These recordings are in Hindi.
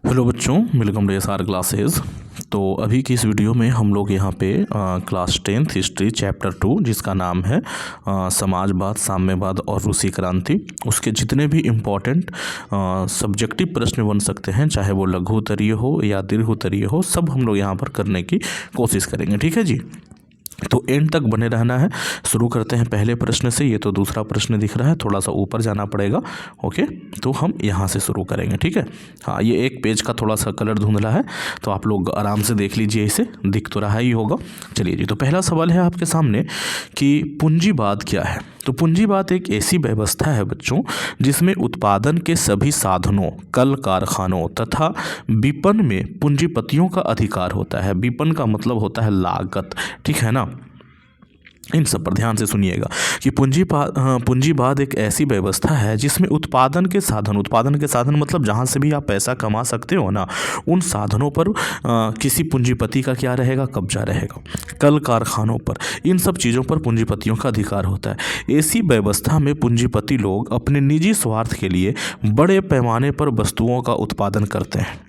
हेलो बच्चों, वेलकम टू एसआर क्लासेस। तो अभी की इस वीडियो में हम लोग यहाँ पे क्लास 10th हिस्ट्री चैप्टर 2 जिसका नाम है समाजवाद, साम्यवाद और रूसी क्रांति, उसके जितने भी इम्पोर्टेंट सब्जेक्टिव प्रश्न बन सकते हैं, चाहे वो लघु उत्तरीय हो या दीर्घ उत्तरीय हो, सब हम लोग यहाँ पर करने की कोशिश करेंगे। ठीक है जी, तो एंड तक बने रहना है। शुरू करते हैं पहले प्रश्न से। ये तो दूसरा प्रश्न दिख रहा है, थोड़ा सा ऊपर जाना पड़ेगा। ओके, तो हम यहाँ से शुरू करेंगे। ठीक है, हाँ, ये एक पेज का थोड़ा सा कलर धुंधला है, तो आप लोग आराम से देख लीजिए, इसे दिख तो रहा ही होगा। चलिए जी, तो पहला सवाल है आपके सामने कि पूंजीवाद क्या है। तो पूंजीवाद एक ऐसी व्यवस्था है बच्चों जिसमें उत्पादन के सभी साधनों, कल कारखानों तथा विपणन में पूंजीपतियों का अधिकार होता है। विपणन का मतलब होता है लागत, ठीक है ना। इन सब पर ध्यान से सुनिएगा कि पूंजीवाद एक ऐसी व्यवस्था है जिसमें उत्पादन के साधन मतलब जहाँ से भी आप पैसा कमा सकते हो ना, उन साधनों पर किसी पूंजीपति का क्या रहेगा, कब्जा रहेगा। कल कारखानों पर, इन सब चीज़ों पर पूंजीपतियों का अधिकार होता है। ऐसी व्यवस्था में पूंजीपति लोग अपने निजी स्वार्थ के लिए बड़े पैमाने पर वस्तुओं का उत्पादन करते हैं।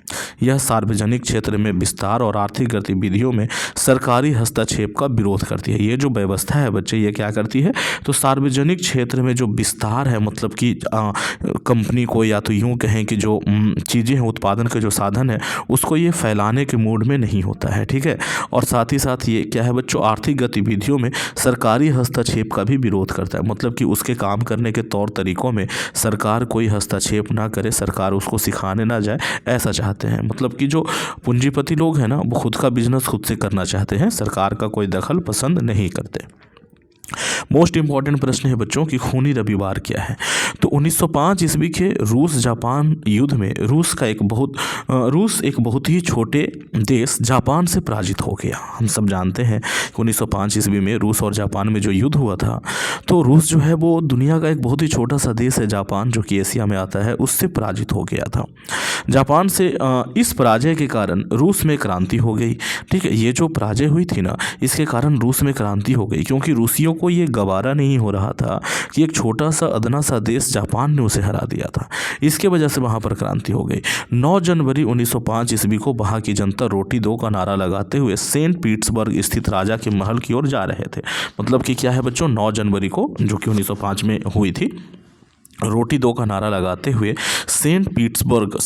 यह सार्वजनिक क्षेत्र में विस्तार और आर्थिक गतिविधियों में सरकारी हस्तक्षेप का विरोध करती है। ये जो व्यवस्था है बच्चे, ये क्या करती है, तो सार्वजनिक क्षेत्र में जो विस्तार है, मतलब कि कंपनी को, या तो यूँ कहें कि जो चीज़ें हैं, उत्पादन के जो साधन है, उसको ये फैलाने के मूड में नहीं होता है। ठीक है, और साथ ही साथ ये क्या है बच्चों, आर्थिक गतिविधियों में सरकारी हस्तक्षेप का भी विरोध करता है। मतलब कि उसके काम करने के तौर तरीकों में सरकार कोई हस्तक्षेप ना करे, सरकार उसको सिखाने ना जाए, ऐसा चाहते हैं। मतलब कि जो पूंजीपति लोग हैं ना, वो खुद का बिजनेस खुद से करना चाहते हैं, सरकार का कोई दखल पसंद नहीं करते। मोस्ट इंपॉर्टेंट प्रश्न है बच्चों कि खूनी रविवार क्या है। तो 1905 ईस्वी के रूस जापान युद्ध में रूस एक बहुत ही छोटे देश जापान से पराजित हो गया। हम सब जानते हैं कि 1905 ईस्वी में रूस और जापान में जो युद्ध हुआ था, तो रूस जो है वो दुनिया का एक बहुत ही छोटा सा देश है, जापान जो कि एशिया में आता है, उससे पराजित हो गया था। जापान से इस पराजय के कारण रूस में क्रांति हो गई। ठीक है, ये जो पराजय हुई थी ना, इसके कारण रूस में क्रांति हो गई, क्योंकि रूसियों को ये गवारा नहीं हो रहा था कि एक छोटा सा अदना सा देश जापान ने उसे हरा दिया था। इसके वजह से वहाँ पर क्रांति हो गई। 9 जनवरी 1905 ईस्वी को वहाँ की जनता रोटी दो का नारा लगाते हुए सेंट पीटर्सबर्ग स्थित राजा के महल की ओर जा रहे थे। मतलब कि क्या है बच्चों, 9 जनवरी को, जो कि 1905 में हुई थी, रोटी दो का नारा लगाते हुए सेंट पीटर्सबर्ग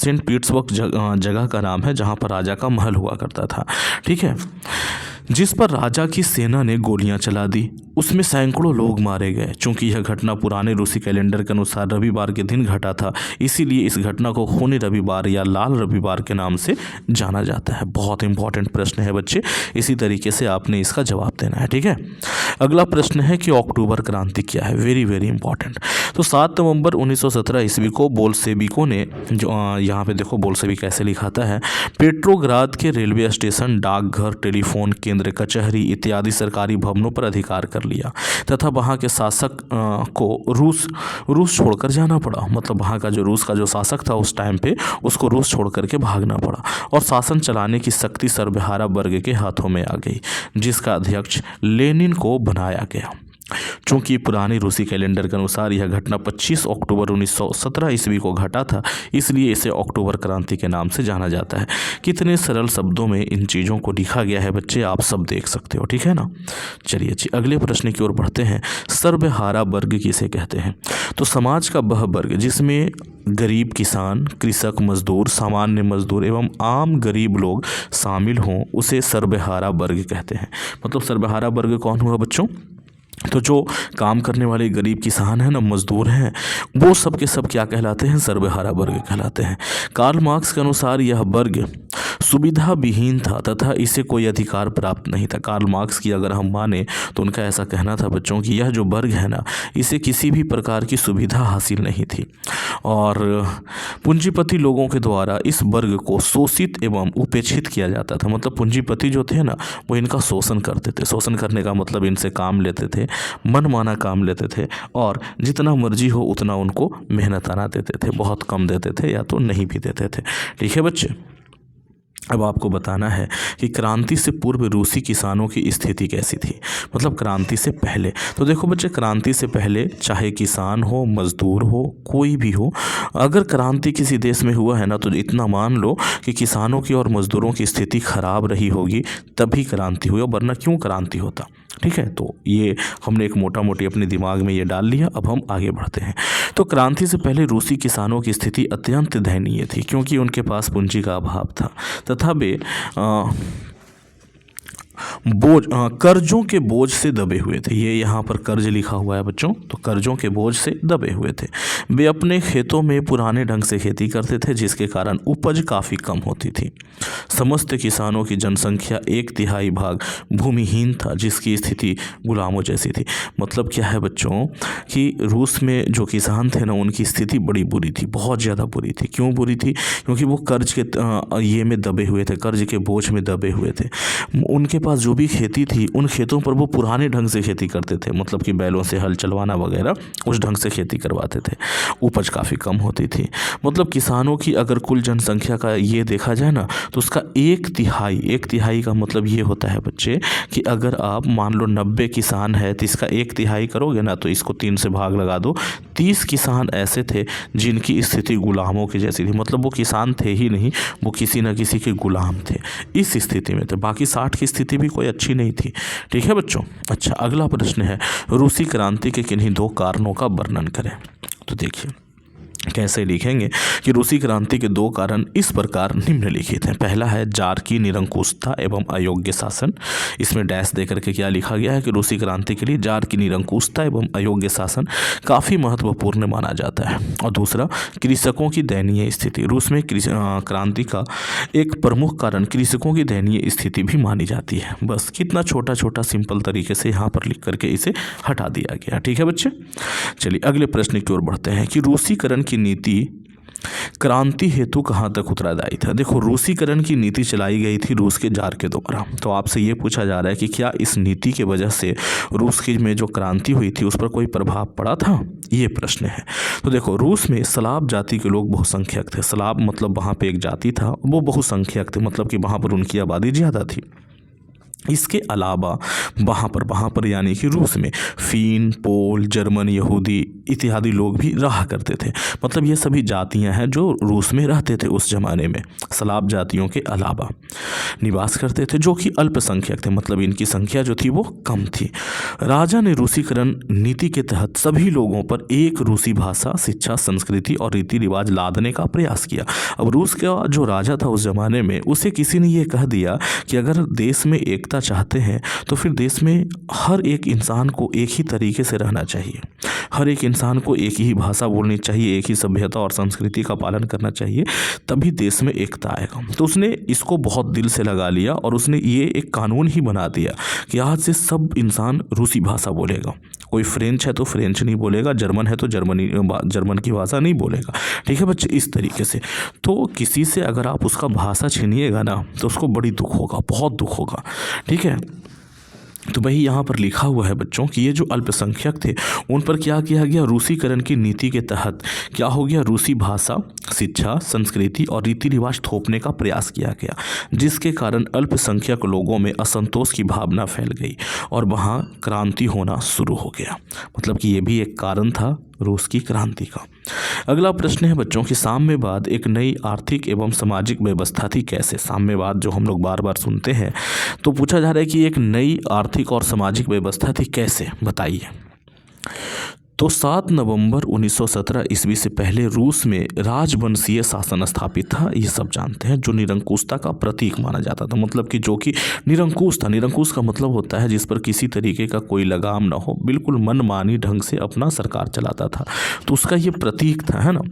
जगह का नाम है जहाँ पर राजा का महल हुआ करता था। ठीक है, जिस पर राजा की सेना ने गोलियां चला दी। उसमें सैकड़ों लोग मारे गए। चूंकि यह घटना पुराने रूसी कैलेंडर के अनुसार रविवार के दिन घटा था, इसीलिए इस घटना को खूनी रविवार या लाल रविवार के नाम से जाना जाता है। बहुत इंपॉर्टेंट प्रश्न है बच्चे, इसी तरीके से आपने इसका जवाब देना है। ठीक है, अगला प्रश्न है कि अक्टूबर क्रांति क्या है। Very very important. तो 7 नवंबर 1917 ईस्वी को बोल्शेविकों ने, जो यहाँ पे देखो बोल्शेविक कैसे लिखाता है, पेट्रोग्राद के रेलवे स्टेशन, डाकघर, टेलीफोन केंद्र, कचहरी इत्यादि सरकारी भवनों पर अधिकार कर लिया तथा वहाँ के शासक को रूस छोड़कर जाना पड़ा। मतलब वहाँ का जो रूस का जो शासक था उस टाइम पे, उसको रूस छोड़ करके भागना पड़ा और शासन चलाने की शक्ति सर्वहारा वर्ग के हाथों में आ गई, जिसका अध्यक्ष लेनिन को बनाया गया। चूंकि पुरानी रूसी कैलेंडर के अनुसार यह घटना 25 अक्टूबर 1917 ईस्वी को घटा था, इसलिए इसे अक्टूबर क्रांति के नाम से जाना जाता है। कितने सरल शब्दों में इन चीज़ों को लिखा गया है बच्चे, आप सब देख सकते हो। ठीक है ना। चलिए जी, अगले प्रश्न की ओर बढ़ते हैं। सर्वहारा वर्ग किसे कहते हैं। तो समाज का वह वर्ग जिसमें गरीब किसान, कृषक, मजदूर, सामान्य मजदूर एवं आम गरीब लोग शामिल हों, उसे सर्वहारा वर्ग कहते हैं। मतलब सर्वहारा वर्ग कौन हुआ बच्चों, तो जो काम करने वाले गरीब किसान हैं ना, मजदूर हैं, वो सब के सब क्या कहलाते हैं, सर्वहारा वर्ग कहलाते हैं। कार्ल मार्क्स के अनुसार यह वर्ग सुविधा विहीन था तथा इसे कोई अधिकार प्राप्त नहीं था। कार्ल मार्क्स की अगर हम माने तो उनका ऐसा कहना था बच्चों कि यह जो वर्ग है ना, इसे किसी भी प्रकार की सुविधा हासिल नहीं थी और पूंजीपति लोगों के द्वारा इस वर्ग को शोषित एवं उपेक्षित किया जाता था। मतलब पूंजीपति जो थे ना, वो इनका शोषण करते थे। शोषण करने का मतलब इनसे काम लेते थे, मनमाना काम लेते थे और जितना मर्जी हो उतना उनको मेहनताना देते थे, बहुत कम देते थे या तो नहीं भी देते थे। ठीक है बच्चे, अब आपको बताना है कि क्रांति से पूर्व रूसी किसानों की स्थिति कैसी थी, मतलब क्रांति से पहले। तो देखो बच्चे, क्रांति से पहले चाहे किसान हो, मजदूर हो, कोई भी हो, अगर क्रांति किसी देश में हुआ है ना, तो इतना मान लो कि किसानों की और मजदूरों की स्थिति खराब रही होगी, तभी क्रांति हुई, वरना क्यों क्रांति होता। ठीक है, तो ये हमने एक मोटा मोटी अपने दिमाग में ये डाल लिया। अब हम आगे बढ़ते हैं। तो क्रांति से पहले रूसी किसानों की स्थिति अत्यंत दयनीय थी, क्योंकि उनके पास पूंजी का अभाव था तथा वे कर्जों के बोझ से दबे हुए थे। ये यहाँ पर कर्ज लिखा हुआ है बच्चों, तो कर्जों के बोझ से दबे हुए थे। वे अपने खेतों में पुराने ढंग से खेती करते थे, जिसके कारण उपज काफ़ी कम होती थी। समस्त किसानों की जनसंख्या 1/3 भाग भूमिहीन था, जिसकी स्थिति गुलामों जैसी थी। मतलब क्या है बच्चों कि रूस में जो किसान थे ना, उनकी स्थिति बड़ी बुरी थी, बहुत ज़्यादा बुरी थी। क्यों बुरी थी? क्योंकि वो कर्ज के ये में दबे हुए थे, कर्ज के बोझ में दबे हुए थे। उनके पास जो भी खेती थी, उन खेतों पर वो पुराने ढंग से खेती करते थे, मतलब कि बैलों से हल चलवाना वगैरह, उस ढंग से खेती करवाते थे। उपज काफ़ी कम होती थी। मतलब किसानों की अगर कुल जनसंख्या का ये देखा जाए ना, तो उसका 1/3 का मतलब ये होता है बच्चे कि अगर आप मान लो 90 किसान है, तो इसका 1/3 करोगे ना, तो इसको 3 से भाग लगा दो। 30 किसान ऐसे थे जिनकी स्थिति गुलामों की जैसी थी, मतलब वो किसान थे ही नहीं, वो किसी न किसी के गुलाम थे, इस स्थिति में थे। बाकी 60 की स्थिति भी कोई अच्छी नहीं थी। ठीक है बच्चों। अच्छा, अगला प्रश्न है, रूसी क्रांति के किन्हीं 2 कारणों का वर्णन करें। तो देखिए कैसे लिखेंगे कि रूसी क्रांति के 2 कारण इस प्रकार निम्नलिखित हैं। पहला है जार की निरंकुशता एवं अयोग्य शासन। इसमें डैश देकर के क्या लिखा गया है कि रूसी क्रांति के लिए जार की निरंकुशता एवं अयोग्य शासन काफ़ी महत्वपूर्ण माना जाता है। और दूसरा, कृषकों की दयनीय स्थिति। रूस में क्रांति का एक प्रमुख कारण कृषकों की दयनीय स्थिति भी मानी जाती है। बस कितना छोटा छोटा सिंपल तरीके से यहाँ पर लिख करके इसे हटा दिया गया। ठीक है बच्चे, चलिए अगले प्रश्न की ओर बढ़ते हैं कि रूसीकरण की नीति क्रांति हेतु कहाँ तक उत्तरदायी था। देखो, रूसीकरण की नीति चलाई गई थी रूस के जार के द्वारा। तो आपसे ये पूछा जा रहा है कि क्या इस नीति की वजह से रूस की में जो क्रांति हुई थी उस पर कोई प्रभाव पड़ा था, ये प्रश्न है। तो देखो, रूस में स्लाव जाति के लोग बहुसंख्यक थे। स्लाव मतलब वहाँ पे एक जाति था, वो बहुसंख्यक थे, मतलब कि वहाँ पर उनकी आबादी ज़्यादा थी। इसके अलावा वहाँ पर यानी कि रूस में फिन, पोल, जर्मन, यहूदी इत्यादि लोग भी रहा करते थे। मतलब ये सभी जातियाँ हैं जो रूस में रहते थे उस ज़माने में, स्लाव जातियों के अलावा निवास करते थे, जो कि अल्पसंख्यक थे, मतलब इनकी संख्या जो थी वो कम थी। राजा ने रूसीकरण नीति के तहत सभी लोगों पर एक रूसी भाषा, शिक्षा, संस्कृति और रीति रिवाज लादने का प्रयास किया। अब रूस का जो राजा था उस ज़माने में, उसे किसी ने ये कह दिया कि अगर देश में एक चाहते हैं तो फिर देश में हर एक इंसान को एक ही तरीके से रहना चाहिए, हर एक इंसान को एक ही भाषा बोलनी चाहिए, एक ही सभ्यता और संस्कृति का पालन करना चाहिए, तभी देश में एकता आएगा। तो उसने इसको बहुत दिल से लगा लिया और उसने ये एक कानून ही बना दिया कि आज से सब इंसान रूसी भाषा बोलेगा। कोई फ्रेंच है तो फ्रेंच नहीं बोलेगा, जर्मन है तो जर्मन की भाषा नहीं बोलेगा। ठीक है बच्चे, इस तरीके से। तो किसी से अगर आप उसका भाषा छीनिएगा ना, तो उसको बड़ी दुख होगा, बहुत दुख होगा। ठीक है, तो वही यहाँ पर लिखा हुआ है बच्चों कि ये जो अल्पसंख्यक थे उन पर क्या किया गया, रूसीकरण की नीति के तहत क्या हो गया, रूसी भाषा, शिक्षा, संस्कृति और रीति रिवाज थोपने का प्रयास किया गया, जिसके कारण अल्पसंख्यक लोगों में असंतोष की भावना फैल गई और वहाँ क्रांति होना शुरू हो गया। मतलब कि ये भी एक कारण था रूस की क्रांति का। अगला प्रश्न है बच्चों कि साम्यवाद एक नई आर्थिक एवं सामाजिक व्यवस्था थी कैसे। साम्यवाद जो हम लोग बार बार सुनते हैं, तो पूछा जा रहा है कि एक नई आर्थिक और सामाजिक व्यवस्था थी कैसे, बताइए। तो 7 नवंबर 1917 ईस्वी से पहले रूस में राजवंशीय शासन स्थापित था, ये सब जानते हैं, जो निरंकुशता का प्रतीक माना जाता था। मतलब कि जो कि निरंकुश था। निरंकुश का मतलब होता है जिस पर किसी तरीके का कोई लगाम ना हो, बिल्कुल मनमानी ढंग से अपना सरकार चलाता था, तो उसका ये प्रतीक था, है ना।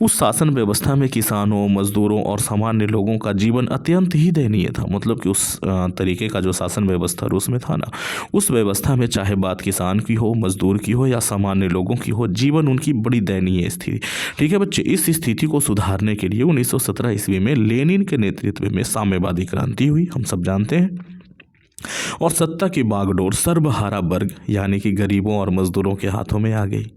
उस शासन व्यवस्था में किसानों, मजदूरों और सामान्य लोगों का जीवन अत्यंत ही दयनीय था। मतलब कि उस तरीके का जो शासन व्यवस्था रूस में था ना, उस व्यवस्था में चाहे बात किसान की हो, मजदूर की हो या सामान्य लोगों की हो, जीवन उनकी बड़ी दयनीय स्थिति। ठीक है बच्चे, इस स्थिति को सुधारने के लिए 1917 ईस्वी में लेनिन के नेतृत्व में साम्यवादी क्रांति हुई, हम सब जानते हैं। और सत्ता की बागडोर सर्वहारा वर्ग यानी कि गरीबों और मजदूरों के हाथों में आ गई।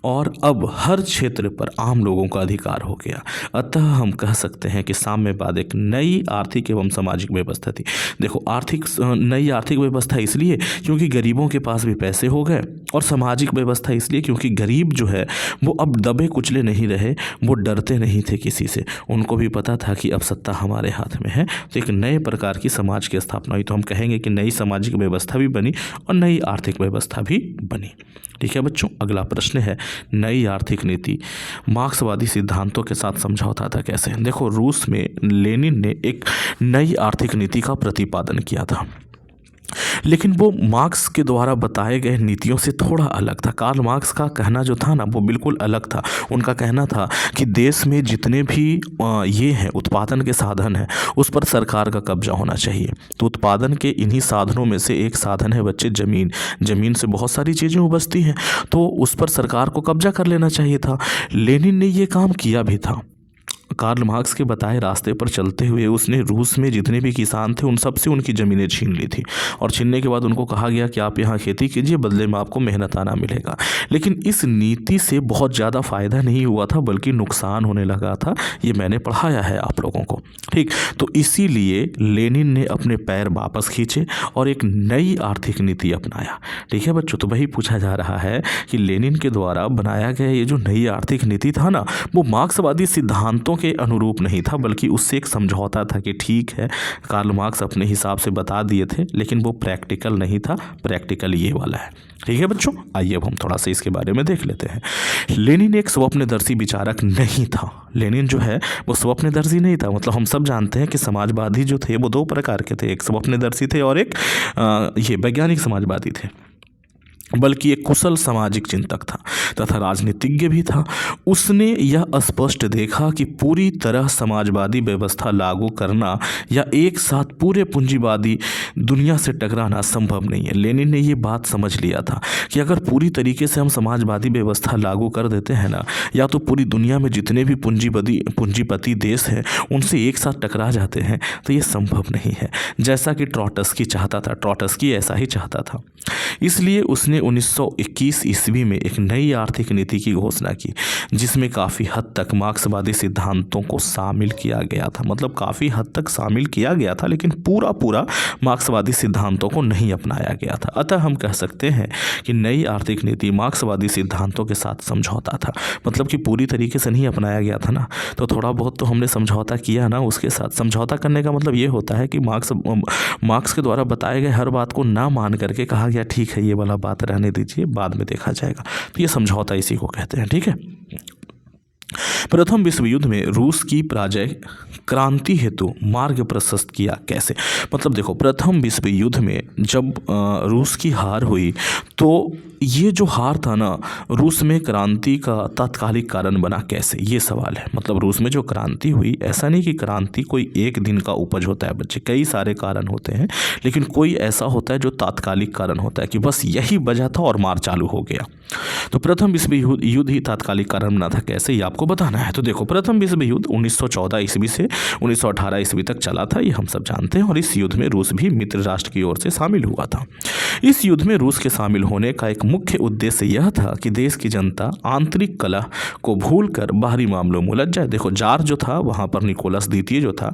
और अब हर क्षेत्र पर आम लोगों का अधिकार हो गया। अतः हम कह सकते हैं कि साम्यवाद एक नई आर्थिक एवं सामाजिक व्यवस्था थी। देखो नई आर्थिक व्यवस्था इसलिए क्योंकि गरीबों के पास भी पैसे हो गए, और सामाजिक व्यवस्था इसलिए क्योंकि गरीब जो है वो अब दबे कुचले नहीं रहे, वो डरते नहीं थे किसी से। उनको भी पता था कि अब सत्ता हमारे हाथ में है, तो एक नए प्रकार की समाज की स्थापना हुई। तो हम कहेंगे कि नई सामाजिक व्यवस्था भी बनी और नई आर्थिक व्यवस्था भी बनी। ठीक है बच्चों, अगला प्रश्न है नई आर्थिक नीति मार्क्सवादी सिद्धांतों के साथ समझौता था कैसे। देखो, रूस में लेनिन ने एक नई आर्थिक नीति का प्रतिपादन किया था, लेकिन वो मार्क्स के द्वारा बताए गए नीतियों से थोड़ा अलग था। कार्ल मार्क्स का कहना जो था ना वो बिल्कुल अलग था। उनका कहना था कि देश में जितने भी ये हैं उत्पादन के साधन हैं उस पर सरकार का कब्जा होना चाहिए। तो उत्पादन के इन्हीं साधनों में से एक साधन है बच्चे ज़मीन। ज़मीन से बहुत सारी चीज़ें उपजती हैं, तो उस पर सरकार को कब्जा कर लेना चाहिए था। लेनिन ने ये काम किया भी था। कार्ल मार्क्स के बताए रास्ते पर चलते हुए उसने रूस में जितने भी किसान थे उन सब से उनकी ज़मीनें छीन ली थी, और छीनने के बाद उनको कहा गया कि आप यहाँ खेती कीजिए, बदले में आपको मेहनताना मिलेगा। लेकिन इस नीति से बहुत ज़्यादा फ़ायदा नहीं हुआ था, बल्कि नुकसान होने लगा था। ये मैंने पढ़ाया है आप लोगों को, ठीक। तो इसीलिए लेनिन ने अपने पैर वापस खींचे और एक नई आर्थिक नीति अपनाया। ठीक है बच्चों, तो वही पूछा जा रहा है कि लेनिन के द्वारा बनाया गया ये जो नई आर्थिक नीति था ना, वो मार्क्सवादी सिद्धांतों के अनुरूप नहीं था, बल्कि उससे एक समझौता था कि ठीक है, कार्ल मार्क्स अपने हिसाब से बता दिए थे, लेकिन वो प्रैक्टिकल नहीं था। प्रैक्टिकल ये वाला है। ठीक है बच्चों, आइए अब हम थोड़ा सा इसके बारे में देख लेते हैं। लेनिन एक स्वप्नदर्शी विचारक नहीं था। लेनिन जो है वो स्वप्नदर्शी नहीं था। मतलब हम सब जानते हैं कि समाजवादी जो थे वो दो प्रकार के थे, एक स्वप्नदर्शी थे और एक ये वैज्ञानिक समाजवादी थे। बल्कि एक कुशल सामाजिक चिंतक था तथा राजनीतिज्ञ भी था। उसने यह स्पष्ट देखा कि पूरी तरह समाजवादी व्यवस्था लागू करना या एक साथ पूरे पूंजीवादी दुनिया से टकराना संभव नहीं है। लेनिन ने ये बात समझ लिया था कि अगर पूरी तरीके से हम समाजवादी व्यवस्था लागू कर देते हैं ना, या तो पूरी दुनिया में जितने भी पूंजीपति देश हैं उनसे एक साथ टकरा जाते हैं, तो ये संभव नहीं है। जैसा कि ट्रॉटस्की चाहता था, ट्रॉटस्की ऐसा ही चाहता था। इसलिए उसने 1921 ईस्वी में एक नई आर्थिक नीति की घोषणा की, जिसमें काफ़ी हद तक मार्क्सवादी सिद्धांतों को शामिल किया गया था। मतलब काफ़ी हद तक शामिल किया गया था, लेकिन पूरा मार्क्सवादी सिद्धांतों को नहीं अपनाया गया था। अतः हम कह सकते हैं कि नई आर्थिक नीति मार्क्सवादी सिद्धांतों के साथ समझौता था। मतलब कि पूरी तरीके से नहीं अपनाया गया था ना, तो थोड़ा बहुत तो हमने समझौता किया ना उसके साथ। समझौता करने का मतलब ये होता है कि मार्क्स के द्वारा बताए गए हर बात को ना मान करके कहा गया ठीक है ये वाला बात रहने दीजिए, बाद में देखा जाएगा। तो ये समझौता इसी को कहते हैं। ठीक है। प्रथम विश्व युद्ध में रूस की पराजय क्रांति हेतु मार्ग प्रशस्त किया कैसे। मतलब देखो, प्रथम विश्व युद्ध में जब रूस की हार हुई, तो ये जो हार था ना, रूस में क्रांति का तात्कालिक कारण बना कैसे, ये सवाल है। मतलब रूस में जो क्रांति हुई, ऐसा नहीं कि क्रांति कोई एक दिन का उपज होता है बच्चे, कई सारे कारण होते हैं, लेकिन कोई ऐसा होता है जो तात्कालिक कारण होता है कि बस यही वजह था और मार चालू हो गया। तो प्रथम विश्व युद्ध ही तात्कालिक कारण बना था कैसे, ये आपको बताना है। तो देखो, प्रथम विश्व युद्ध 1914 ईस्वी से 1918 ईस्वी तक चला था, ये हम सब जानते हैं। और इस युद्ध में रूस भी मित्र राष्ट्र की ओर से शामिल हुआ था। इस युद्ध में रूस के शामिल होने का एक मुख्य उद्देश्य यह था कि देश की जनता आंतरिक कलह को भूलकर बाहरी मामलों में उलझ जाए। देखो, जार जो था वहाँ पर निकोलस द्वितीय जो था,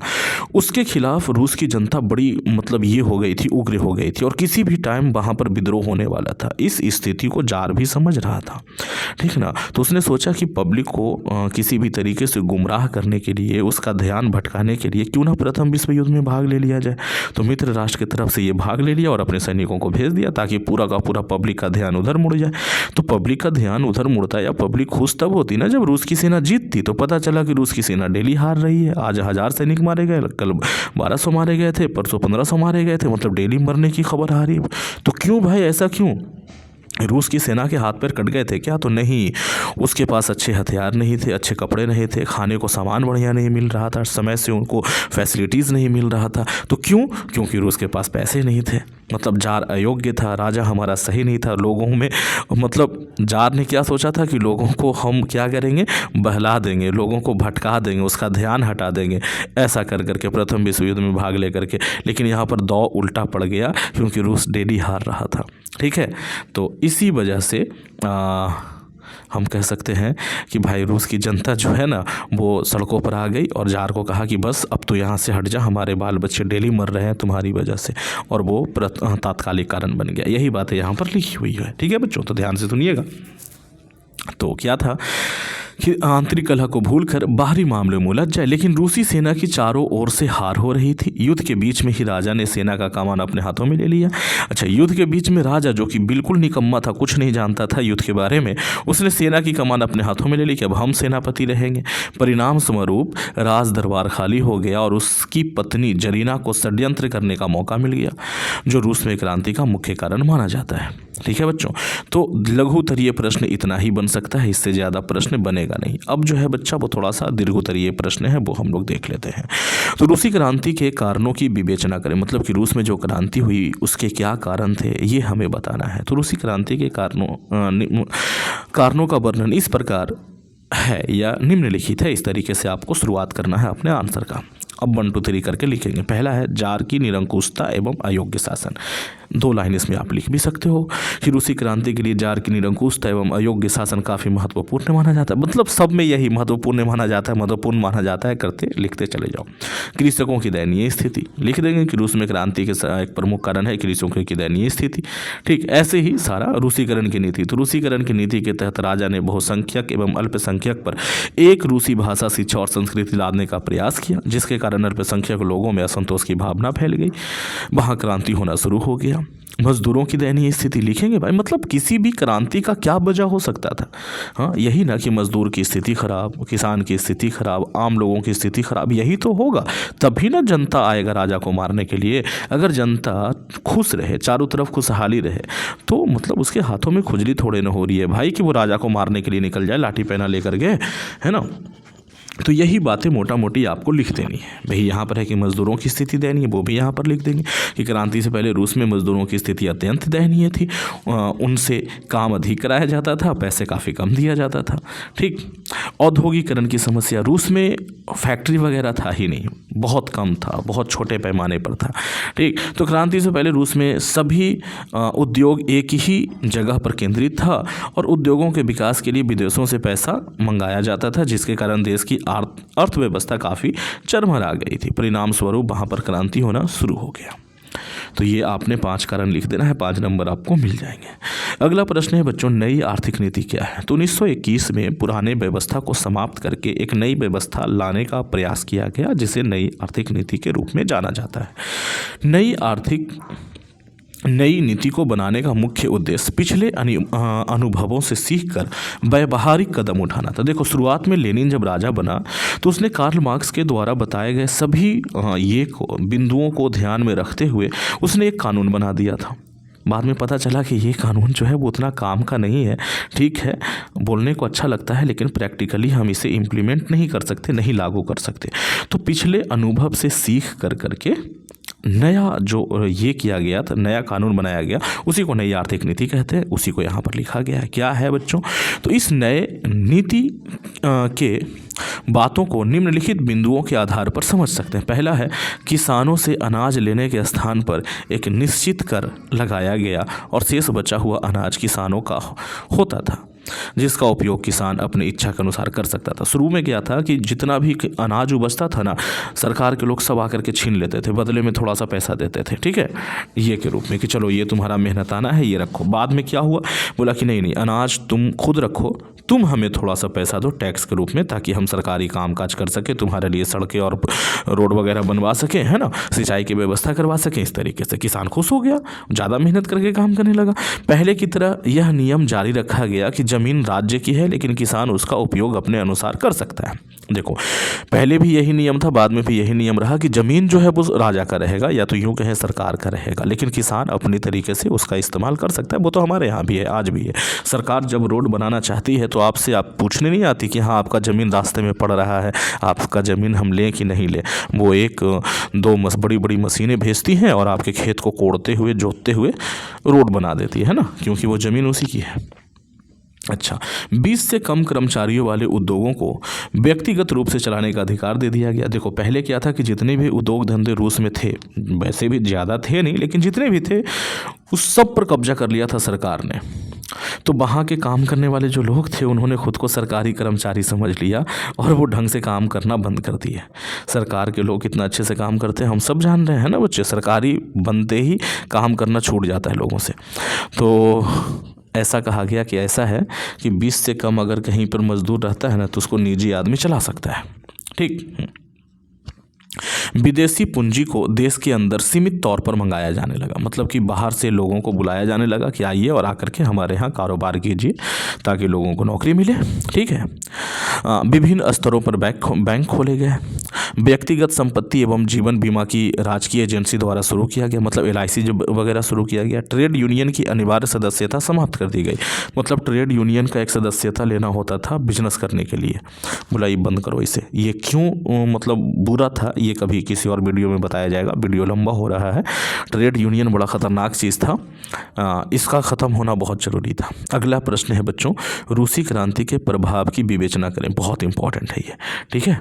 उसके खिलाफ रूस की जनता बड़ी मतलब ये हो गई थी, उग्र हो गई थी, और किसी भी टाइम वहाँ पर विद्रोह होने वाला था। इस स्थिति को जार भी समझ रहा था, ठीक ना। तो उसने सोचा कि पब्लिक को किसी भी तरीके से गुमराह करने के लिए, उसका ध्यान भटकाने के लिए क्यों ना प्रथम विश्व युद्ध में भाग ले लिया जाए। तो मित्र राष्ट्र की तरफ से ये भाग ले लिया और अपने सैनिकों को भेज दिया, ताकि पूरा का पूरा पब्लिक का ध्यान उधर मुड़ जाए। तो पब्लिक का ध्यान उधर मुड़ता या पब्लिक खुश तब होती ना जब रूस की सेना जीतती। तो पता चला कि रूस की सेना डेली हार रही है। आज 1000 सैनिक मारे गए, कल 1200 मारे गए थे, परसों 1500 मारे गए थे, मतलब डेली मरने की खबर आ रही है। तो क्यों भाई, ऐसा क्यों? रूस की सेना के हाथ पैर कट गए थे क्या? तो नहीं, उसके पास अच्छे हथियार नहीं थे, अच्छे कपड़े नहीं थे, खाने को सामान बढ़िया नहीं मिल रहा था, समय से उनको फैसिलिटीज़ नहीं मिल रहा था। तो क्यों? क्योंकि रूस के पास पैसे नहीं थे। मतलब जार अयोग्य था, राजा हमारा सही नहीं था। लोगों में मतलब जार ने क्या सोचा था कि लोगों को हम क्या करेंगे, बहला देंगे, लोगों को भटका देंगे, उसका ध्यान हटा देंगे, ऐसा कर करके प्रथम विश्व युद्ध में भाग ले करके। लेकिन यहाँ पर दौर उल्टा पड़ गया, क्योंकि रूस डेली हार रहा था। ठीक है, तो इसी वजह से हम कह सकते हैं कि भाई रूस की जनता जो है ना वो सड़कों पर आ गई और जार को कहा कि बस अब तो यहाँ से हट जा, हमारे बाल बच्चे डेली मर रहे हैं तुम्हारी वजह से, और वो तात्कालिक कारण बन गया। यही बात है यहाँ पर लिखी हुई है। ठीक है बच्चों, तो ध्यान से सुनिएगा। तो क्या था कि आंतरिक कलह को भूलकर बाहरी मामले में उलझ जाए, लेकिन रूसी सेना की चारों ओर से हार हो रही थी। युद्ध के बीच में ही राजा ने सेना का कमान अपने हाथों में ले लिया। अच्छा, युद्ध के बीच में राजा जो कि बिल्कुल निकम्मा था, कुछ नहीं जानता था युद्ध के बारे में, उसने सेना की कमान अपने हाथों में ले ली कि अब हम सेनापति रहेंगे। परिणाम स्वरूप राज दरबार खाली हो गया और उसकी पत्नी जरीना को षड्यंत्र करने का मौका मिल गया, जो रूस में क्रांति का मुख्य कारण माना जाता है। ठीक है बच्चों, तो लघुतरीय प्रश्न इतना ही बन सकता है, इससे ज़्यादा प्रश्न बनेगा नहीं। अब जो है बच्चा वो थोड़ा सा दीर्घोत्तरीय प्रश्न है, वो हम लोग देख लेते हैं। तो रूसी क्रांति के कारणों की विवेचना करें, मतलब कि रूस में जो क्रांति हुई उसके क्या कारण थे ये हमें बताना है। तो रूसी क्रांति के कारणों का वर्णन इस प्रकार है या निम्नलिखित है, इस तरीके से आपको शुरुआत करना है अपने आंसर का। अब 1 2 3 करके लिखेंगे। पहला है जार की निरंकुशता एवं अयोग्य शासन। 2 लाइन इसमें आप लिख भी सकते हो कि रूसी क्रांति के लिए जार की निरंकुशता एवं अयोग्य शासन काफ़ी महत्वपूर्ण माना जाता है। मतलब सब में यही महत्वपूर्ण माना जाता है, करते लिखते चले जाओ। कृषकों की दयनीय स्थिति लिख देंगे कि रूस में क्रांति के एक प्रमुख कारण है कृषकों की दयनीय स्थिति। ठीक, ऐसे ही सारा रूसीकरण की नीति। तो रूसीकरण की नीति के तहत राजा ने बहुसंख्यक एवं अल्पसंख्यक पर एक रूसी भाषा, शिक्षा और संस्कृति लादने का प्रयास किया, जिसके कारण अल्पसंख्यक लोगों में असंतोष की भावना फैल गई। वहाँ क्रांति होना शुरू हो गया। मजदूरों की दयनीय स्थिति लिखेंगे भाई, मतलब किसी भी क्रांति का क्या वजह हो सकता था। हाँ, यही ना कि मजदूर की स्थिति खराब, किसान की स्थिति खराब, आम लोगों की स्थिति खराब, यही तो होगा तभी ना जनता आएगा राजा को मारने के लिए। अगर जनता खुश रहे, चारों तरफ खुशहाली रहे, तो मतलब उसके हाथों में खुजली थोड़े ना हो रही है भाई कि वो राजा को मारने के लिए निकल जाए लाठी पहना लेकर के, है ना। तो यही बातें मोटा मोटी आपको लिख देनी है भाई। यहाँ पर है कि मजदूरों की स्थिति दयनीय, वो भी यहाँ पर लिख देंगे कि क्रांति से पहले रूस में मजदूरों की स्थिति अत्यंत दयनीय थी। उनसे काम अधिक कराया जाता था, पैसे काफ़ी कम दिया जाता था। ठीक, औद्योगिकरण की समस्या, रूस में फैक्ट्री वगैरह था ही नहीं, बहुत कम था, बहुत छोटे पैमाने पर था। ठीक, तो क्रांति से पहले रूस में सभी उद्योग एक ही जगह पर केंद्रित था और उद्योगों के विकास के लिए विदेशों से पैसा मंगाया जाता था, जिसके कारण देश की अर्थव्यवस्था काफ़ी चरमरा गई थी। परिणाम स्वरूप वहाँ पर क्रांति होना शुरू हो गया। तो ये आपने 5 कारण लिख देना है, 5 नंबर आपको मिल जाएंगे। अगला प्रश्न है बच्चों, नई आर्थिक नीति क्या है। तो 1921 में पुराने व्यवस्था को समाप्त करके एक नई व्यवस्था लाने का प्रयास किया गया, जिसे नई आर्थिक नीति के रूप में जाना जाता है। नई नीति को बनाने का मुख्य उद्देश्य पिछले अनुभवों से सीखकर व्यावहारिक कदम उठाना था। देखो, शुरुआत में लेनिन जब राजा बना तो उसने कार्ल मार्क्स के द्वारा बताए गए सभी बिंदुओं को ध्यान में रखते हुए उसने एक कानून बना दिया था। बाद में पता चला कि ये कानून जो है वो उतना काम का नहीं है। ठीक है, बोलने को अच्छा लगता है लेकिन प्रैक्टिकली हम इसे इम्प्लीमेंट नहीं कर सकते, नहीं लागू कर सकते। तो पिछले अनुभव से सीख करके नया जो ये किया गया था, नया कानून बनाया गया, उसी को नई आर्थिक नीति कहते हैं, उसी को यहाँ पर लिखा गया है। क्या है बच्चों, तो इस नए नीति के बातों को निम्नलिखित बिंदुओं के आधार पर समझ सकते हैं। पहला है, किसानों से अनाज लेने के स्थान पर एक निश्चित कर लगाया गया और शेष बचा हुआ अनाज किसानों का होता था, जिसका उपयोग किसान अपनी इच्छा के अनुसार कर सकता था। शुरू में क्या था कि जितना भी अनाज उपजता था ना, सरकार के लोग सब आकर के छीन लेते थे, बदले में थोड़ा सा पैसा देते थे। ठीक है, ये के रूप में कि चलो ये तुम्हारा मेहनताना है, ये रखो। बाद में क्या हुआ, बोला कि नहीं, अनाज तुम खुद रखो, तुम हमें थोड़ा सा पैसा दो टैक्स के रूप में, ताकि हम सरकारी काम काज कर सके, तुम्हारे लिए सड़कें और रोड वगैरह बनवा सकें, है ना, सिंचाई की व्यवस्था करवा सकें। इस तरीके से किसान खुश हो गया, ज़्यादा मेहनत करके काम करने लगा। पहले की तरह यह नियम जारी रखा गया कि जमीन राज्य की है लेकिन किसान उसका उपयोग अपने अनुसार कर सकता है। देखो, पहले भी यही नियम था, बाद में भी यही नियम रहा कि ज़मीन जो है वो राजा का रहेगा, या तो यूँ कहें सरकार का रहेगा, लेकिन किसान अपनी तरीके से उसका इस्तेमाल कर सकता है। वो तो हमारे यहाँ भी है, आज भी है। सरकार जब रोड बनाना चाहती है तो आपसे आप पूछने नहीं आती कि हाँ आपका ज़मीन रास्ते में पड़ रहा है, आपका ज़मीन हम लें कि नहीं लें। वो 1-2 बड़ी बड़ी मशीनें भेजती हैं और आपके खेत को कोड़ते हुए, जोतते हुए रोड बना देती है ना, क्योंकि वो ज़मीन उसी की है। अच्छा, 20 से कम कर्मचारियों वाले उद्योगों को व्यक्तिगत रूप से चलाने का अधिकार दे दिया गया। देखो, पहले क्या था कि जितने भी उद्योग धंधे रूस में थे, वैसे भी ज़्यादा थे नहीं, लेकिन जितने भी थे उस सब पर कब्जा कर लिया था सरकार ने। तो वहाँ के काम करने वाले जो लोग थे उन्होंने खुद को सरकारी कर्मचारी समझ लिया और वो ढंग से काम करना बंद कर दिए। सरकार के लोग कितना अच्छे से काम करते हैं हम सब जान रहे हैं ना बच्चे, सरकारी बनते ही काम करना छूट जाता है लोगों से। तो ऐसा कहा गया कि ऐसा है कि 20 से कम अगर कहीं पर मजदूर रहता है ना तो उसको निजी आदमी चला सकता है। ठीक। विदेशी पूंजी को देश के अंदर सीमित तौर पर मंगाया जाने लगा, मतलब कि बाहर से लोगों को बुलाया जाने लगा कि आइए और आकर के हमारे यहाँ कारोबार कीजिए ताकि लोगों को नौकरी मिले। ठीक है। विभिन्न स्तरों पर बैंक खोले गए। व्यक्तिगत संपत्ति एवं जीवन बीमा की राजकीय एजेंसी द्वारा शुरू किया गया, मतलब LIC वगैरह शुरू किया गया। ट्रेड यूनियन की अनिवार्य सदस्यता समाप्त कर दी गई, मतलब ट्रेड यूनियन का एक सदस्यता लेना होता था बिजनेस करने के लिए, बोला ये बंद करो इसे। ये क्यों मतलब बुरा था ये कभी किसी और वीडियो में बताया जाएगा, वीडियो लंबा हो रहा है। ट्रेड यूनियन बड़ा ख़तरनाक चीज़ था, इसका ख़त्म होना बहुत ज़रूरी था। अगला प्रश्न है बच्चों, रूसी क्रांति के प्रभाव की विवेचना करें, बहुत इंपॉर्टेंट है ये। ठीक है,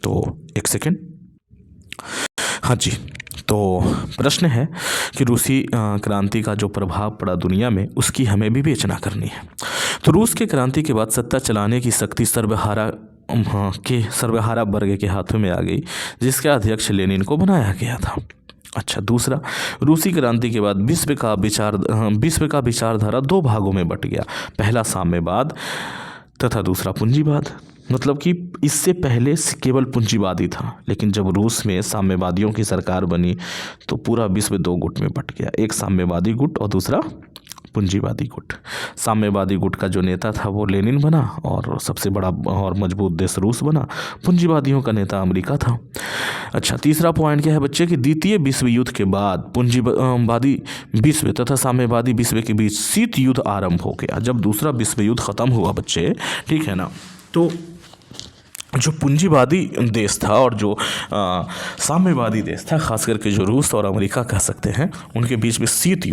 तो एक सेकेंड। हाँ जी, तो प्रश्न है कि रूसी क्रांति का जो प्रभाव पड़ा दुनिया में उसकी हमें विवेचना करनी है। तो रूस के क्रांति के बाद सत्ता चलाने की शक्ति सर्वहारा वर्ग के हाथों में आ गई, जिसके अध्यक्ष लेनिन को बनाया गया था। अच्छा, दूसरा, रूसी क्रांति के बाद विश्व का विचारधारा दो भागों में बट गया, पहला साम्यवाद तथा दूसरा पूंजीवाद। मतलब कि इससे पहले केवल पूंजीवादी था, लेकिन जब रूस में साम्यवादियों की सरकार बनी तो पूरा विश्व दो गुट में बट गया, एक साम्यवादी गुट और दूसरा पूंजीवादी गुट। साम्यवादी गुट का जो नेता था वो लेनिन बना और सबसे बड़ा और मजबूत देश रूस बना। पूंजीवादियों का नेता अमेरिका था। अच्छा, तीसरा पॉइंट क्या है बच्चे कि द्वितीय विश्व युद्ध के बाद पूंजीवादी विश्व तथा साम्यवादी विश्व के बीच शीत युद्ध आरंभ हो गया। जब दूसरा विश्व युद्ध खत्म हुआ बच्चे, ठीक है ना, तो जो पूंजीवादी देश था और जो साम्यवादी देश था, खास करके जो रूस और अमेरिका कह सकते हैं, उनके बीच में शीत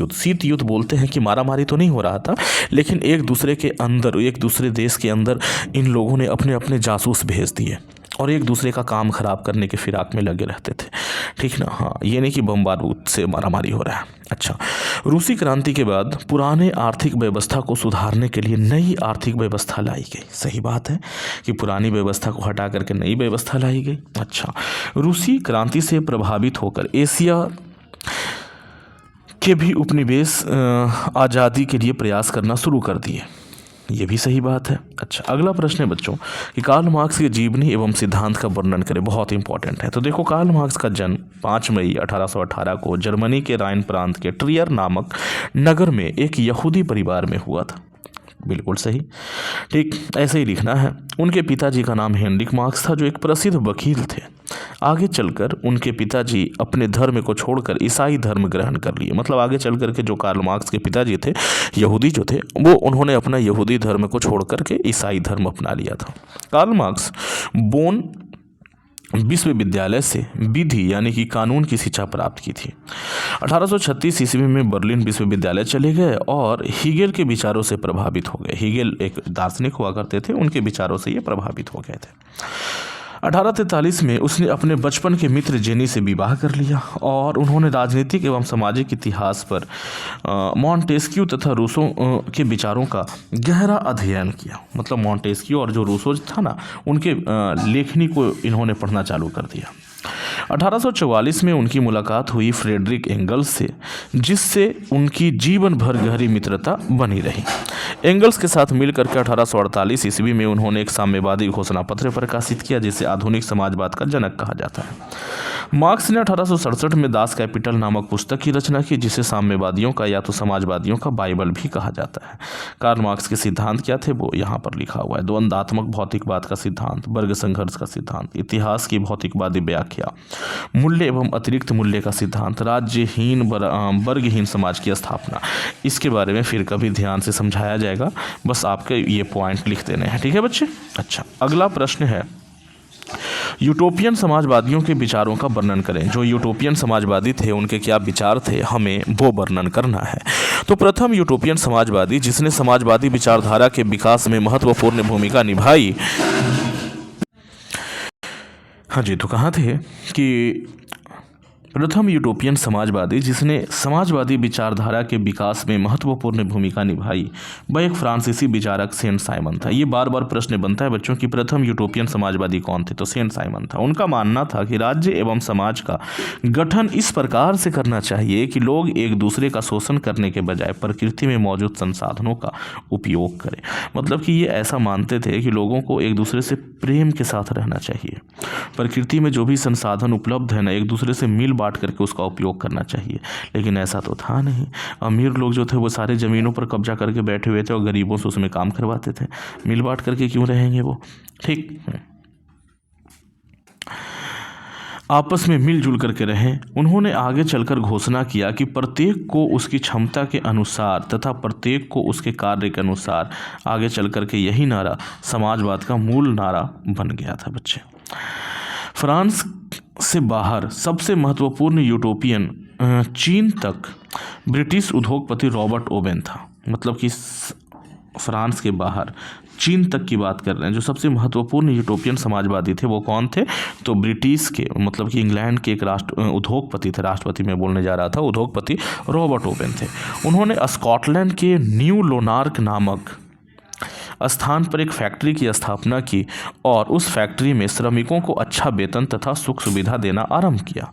युद्ध बोलते हैं कि मारामारी तो नहीं हो रहा था, लेकिन एक दूसरे के अंदर, एक दूसरे देश के अंदर इन लोगों ने अपने अपने जासूस भेज दिए और एक दूसरे का काम खराब करने के फिराक में लगे रहते थे। ठीक ना, हाँ, ये नहीं कि बम बारूद से मारामारी हो रहा है। अच्छा, रूसी क्रांति के बाद पुराने आर्थिक व्यवस्था को सुधारने के लिए नई आर्थिक व्यवस्था लाई गई। सही बात है कि पुरानी व्यवस्था को हटा करके नई व्यवस्था लाई गई। अच्छा, रूसी क्रांति से प्रभावित होकर एशिया के भी उपनिवेश आज़ादी के लिए प्रयास करना शुरू कर दिए, ये भी सही बात है। अच्छा, अगला प्रश्न है बच्चों कि कार्ल मार्क्स की जीवनी एवं सिद्धांत का वर्णन करें, बहुत इंपॉर्टेंट है। तो देखो, कार्ल मार्क्स का जन्म 5 मई 1818 को जर्मनी के राइन प्रांत के ट्रियर नामक नगर में एक यहूदी परिवार में हुआ था। बिल्कुल सही, ठीक, ऐसे ही लिखना है। उनके पिताजी का नाम हेनरिक मार्क्स था, जो एक प्रसिद्ध वकील थे। आगे चलकर उनके पिताजी अपने धर्म को छोड़कर ईसाई धर्म ग्रहण कर लिए, मतलब आगे चल करके जो कार्ल मार्क्स के पिताजी थे, यहूदी जो थे, वो उन्होंने अपना यहूदी धर्म को छोड़ करके ईसाई धर्म अपना लिया था। कार्ल मार्क्स बोन विश्वविद्यालय से विधि यानी कि कानून की शिक्षा प्राप्त की थी। 1836 ईस्वी में बर्लिन विश्वविद्यालय चले गए और हीगेल के विचारों से प्रभावित हो गए। हीगेल एक दार्शनिक हुआ करते थे, उनके विचारों से ये प्रभावित हो गए थे। 1843 में उसने अपने बचपन के मित्र जेनी से विवाह कर लिया और उन्होंने राजनीतिक एवं सामाजिक इतिहास पर मॉन्टेस्क्यू तथा रूसो के विचारों का गहरा अध्ययन किया। मतलब मॉन्टेस्क्यू और जो रूसो था ना, उनके लेखनी को इन्होंने पढ़ना चालू कर दिया। 1844 में उनकी मुलाकात हुई फ्रेडरिक एंगल्स से, जिससे उनकी जीवन भर गहरी मित्रता बनी रही। एंगल्स के साथ मिलकर के 1848 ईस्वी में उन्होंने एक साम्यवादी घोषणा पत्र प्रकाशित किया, जिसे आधुनिक समाजवाद का जनक कहा जाता है। मार्क्स ने 1867 में दास कैपिटल नामक पुस्तक की रचना की, जिसे साम्यवादियों का या तो समाजवादियों का बाइबल भी कहा जाता है। कार्ल मार्क्स के सिद्धांत क्या थे वो यहाँ पर लिखा हुआ है। द्वंद्वात्मक भौतिकवाद का सिद्धांत, वर्ग संघर्ष का सिद्धांत, इतिहास की भौतिकवादी व्याख्या, मूल्य एवं अतिरिक्त मूल्य का सिद्धांत, राज्यहीन वर्गहीन समाज की स्थापना। इसके बारे में फिर कभी ध्यान से समझाया जाएगा, बस आपके ये पॉइंट लिख देने हैं। ठीक है बच्चे। अच्छा, अगला प्रश्न है, यूटोपियन समाजवादियों के विचारों का वर्णन करें। जो यूटोपियन समाजवादी थे उनके क्या विचार थे, हमें वो वर्णन करना है। तो प्रथम यूटोपियन समाजवादी जिसने समाजवादी विचारधारा के विकास में महत्वपूर्ण भूमिका निभाई, हाँ जी, तो कहाँ थे कि प्रथम यूटोपियन समाजवादी जिसने समाजवादी विचारधारा के विकास में महत्वपूर्ण भूमिका निभाई वह एक फ्रांसीसी विचारक सेंट साइमन था। ये बार बार प्रश्न बनता है बच्चों कि प्रथम यूटोपियन समाजवादी कौन थे, तो सेंट साइमन था। उनका मानना था कि राज्य एवं समाज का गठन इस प्रकार से करना चाहिए कि लोग एक दूसरे का शोषण करने के बजाय प्रकृति में मौजूद संसाधनों का उपयोग करें। मतलब कि ये ऐसा मानते थे कि लोगों को एक दूसरे से प्रेम के साथ रहना चाहिए, प्रकृति में जो भी संसाधन उपलब्ध है ना एक दूसरे से मिल बांट करके उसका उपयोग करना चाहिए। लेकिन ऐसा तो था नहीं। अमीर लोग जो थे वो सारे ज़मीनों पर कब्जा करके बैठे हुए थे और गरीबों से उसमें काम करवाते थे। मिल बांट करके क्यों रहेंगे वो? ठीक, आपस में मिलजुल करके रहें। उन्होंने आगे चलकर घोषणा किया कि प्रत्येक को उसकी क्षमता के अनुसार तथा प्रत्येक को उसके कार्य के अनुसार, आगे चल करके यही नारा समाजवाद का मूल नारा बन गया था बच्चे। फ्रांस से बाहर सबसे महत्वपूर्ण यूटोपियन चीन तक ब्रिटिश उद्योगपति रॉबर्ट ओवेन था। मतलब कि फ्रांस के बाहर चीन तक की बात कर रहे हैं। जो सबसे महत्वपूर्ण यूटोपियन समाजवादी थे वो कौन थे? तो ब्रिटिश के, मतलब कि इंग्लैंड के एक उद्योगपति थे, राष्ट्रपति में बोलने जा रहा था, उद्योगपति रॉबर्ट ओवेन थे। उन्होंने स्कॉटलैंड के न्यू लोनार्क नामक स्थान पर एक फैक्ट्री की स्थापना की और उस फैक्ट्री में श्रमिकों को अच्छा वेतन तथा सुख सुविधा देना आरंभ किया।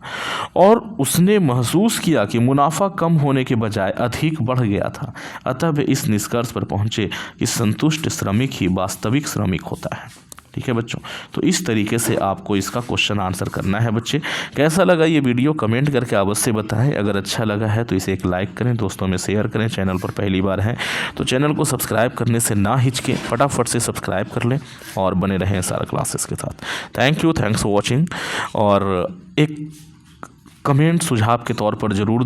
और उसने महसूस किया कि मुनाफा कम होने के बजाय अधिक बढ़ गया था। अतः वे इस निष्कर्ष पर पहुंचे कि संतुष्ट श्रमिक ही वास्तविक श्रमिक होता है। ठीक है बच्चों, तो इस तरीके से आपको इसका क्वेश्चन आंसर करना है बच्चे। कैसा लगा ये वीडियो कमेंट करके अवश्य बताएं। अगर अच्छा लगा है तो इसे एक लाइक करें, दोस्तों में शेयर करें। चैनल पर पहली बार हैं तो चैनल को सब्सक्राइब करने से ना हिचकें, फटाफट से सब्सक्राइब कर लें और बने रहें सारा क्लासेस के साथ। Thanks for watching. और एक कमेंट सुझाव के तौर पर ज़रूर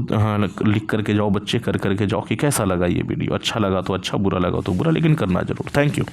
लिख करके जाओ बच्चे, कर करके जाओ कि कैसा लगा ये वीडियो। अच्छा लगा तो अच्छा, बुरा लगा तो बुरा, लेकिन करना ज़रूर। Thank you.